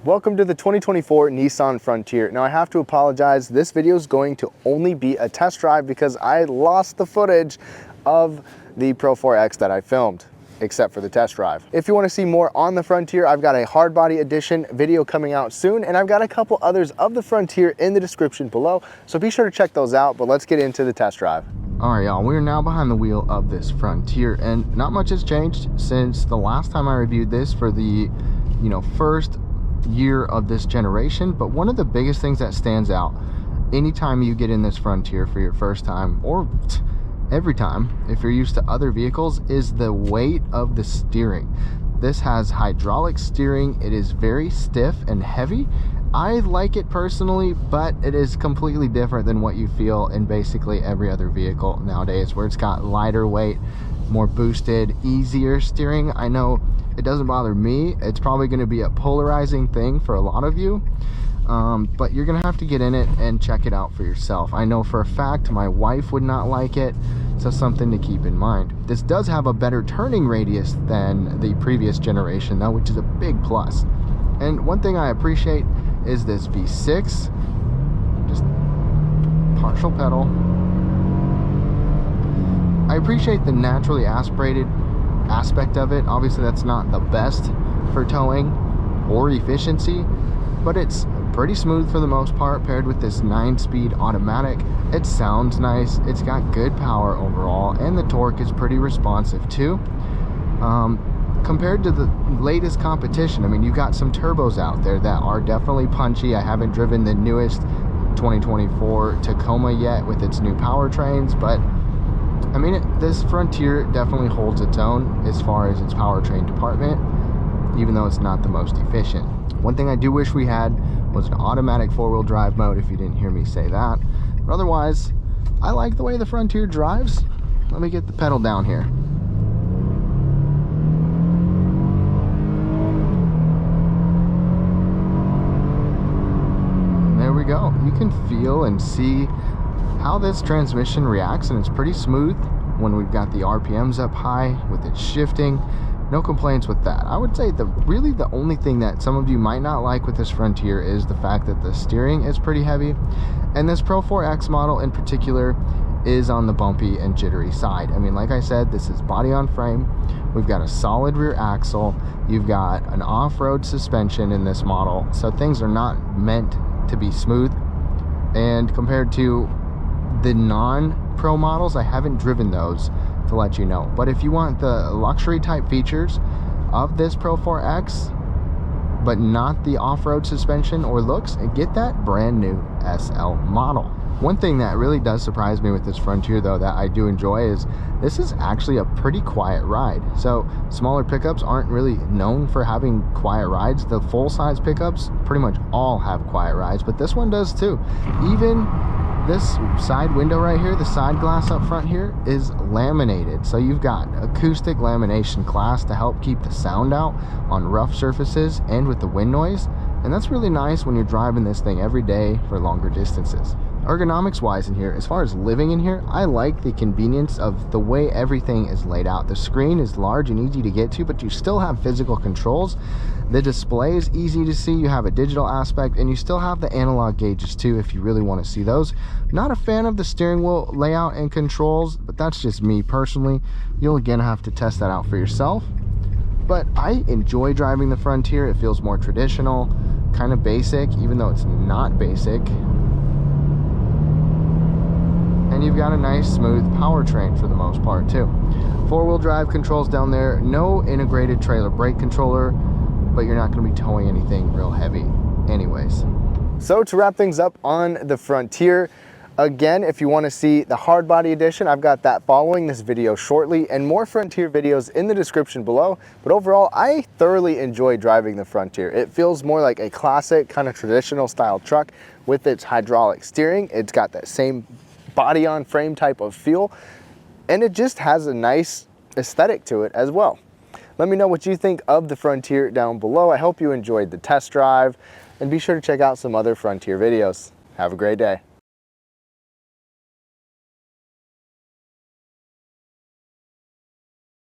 Welcome to the 2024 Nissan Frontier. Now I have to apologize, this video is going to only be a test drive because I lost the footage of the Pro-4X that I filmed, except for the test drive. If you want to see more on the Frontier, I've got a hard body edition video coming out soon, and I've got a couple others of the Frontier in the description below, so be sure to check those out, but let's get into the test drive. All right, y'all, we're now behind the wheel of this Frontier, and not much has changed since the last time I reviewed this for the, first year of this generation. But one of the biggest things that stands out anytime you get in this Frontier for your first time, or every time if you're used to other vehicles, is the weight of the steering. This has hydraulic steering. It is very stiff and heavy. I like it personally, but it is completely different than what you feel in basically every other vehicle nowadays, where it's got lighter weight, more boosted, easier steering. I know it doesn't bother me. It's probably going to be a polarizing thing for a lot of you, but you're going to have to get in it and check it out for yourself. I know for a fact my wife would not like it, so something to keep in mind. This does have a better turning radius than the previous generation though, which is a big plus. And one thing I appreciate is this V6, just partial pedal. I appreciate the naturally aspirated aspect of it. Obviously that's not the best for towing or efficiency, but it's pretty smooth for the most part paired with this 9-speed automatic. It sounds nice, it's got good power overall, and the torque is pretty responsive too. Compared to the latest competition, I mean, you've got some turbos out there that are definitely punchy. I haven't driven the newest 2024 Tacoma yet with its new powertrains, but I mean, this Frontier definitely holds its own as far as its powertrain department, even though it's not the most efficient. One thing I do wish we had was an automatic four-wheel drive mode, if you didn't hear me say that. But otherwise, I like the way the Frontier drives. Let me get the pedal down here. And there we go. You can feel and see how this transmission reacts, and it's pretty smooth when we've got the RPMs up high with it shifting. No complaints with that. I would say really the only thing that some of you might not like with this Frontier is the fact that the steering is pretty heavy, and this Pro-4X model in particular is on the bumpy and jittery side. I mean, like I said, this is body on frame. We've got a solid rear axle. You've got an off-road suspension in this model, so things are not meant to be smooth. And compared to the non-Pro models, I haven't driven those to let you know, but if you want the luxury type features of this Pro-4X but not the off-road suspension or looks, get that brand new SL model. One thing that really does surprise me with this Frontier though that I do enjoy is this is actually a pretty quiet ride. So smaller pickups aren't really known for having quiet rides. The full-size pickups pretty much all have quiet rides, but this one does too. Even this side window right here, the side glass up front here, is laminated. So you've got acoustic lamination glass to help keep the sound out on rough surfaces and with the wind noise. And that's really nice when you're driving this thing every day for longer distances. Ergonomics wise in here, as far as living in here, I like the convenience of the way everything is laid out. The screen is large and easy to get to, but you still have physical controls. The display is easy to see. You have a digital aspect, and you still have the analog gauges too if you really want to see those. Not a fan of the steering wheel layout and controls, but that's just me personally. You'll again have to test that out for yourself. But I enjoy driving the Frontier. It feels more traditional, kind of basic, even though it's not basic. And you've got a nice smooth powertrain for the most part too. Four-wheel drive controls down there, no integrated trailer brake controller, but you're not going to be towing anything real heavy anyways. So to wrap things up on the Frontier, again, if you want to see the hard body edition, I've got that following this video shortly, and more Frontier videos in the description below. But overall, I thoroughly enjoy driving the Frontier. It feels more like a classic kind of traditional style truck with its hydraulic steering. It's got that same body on frame type of feel, and it just has a nice aesthetic to it as well. Let me know what you think of the Frontier down below. I hope you enjoyed the test drive, and be sure to check out some other Frontier videos. Have a great day.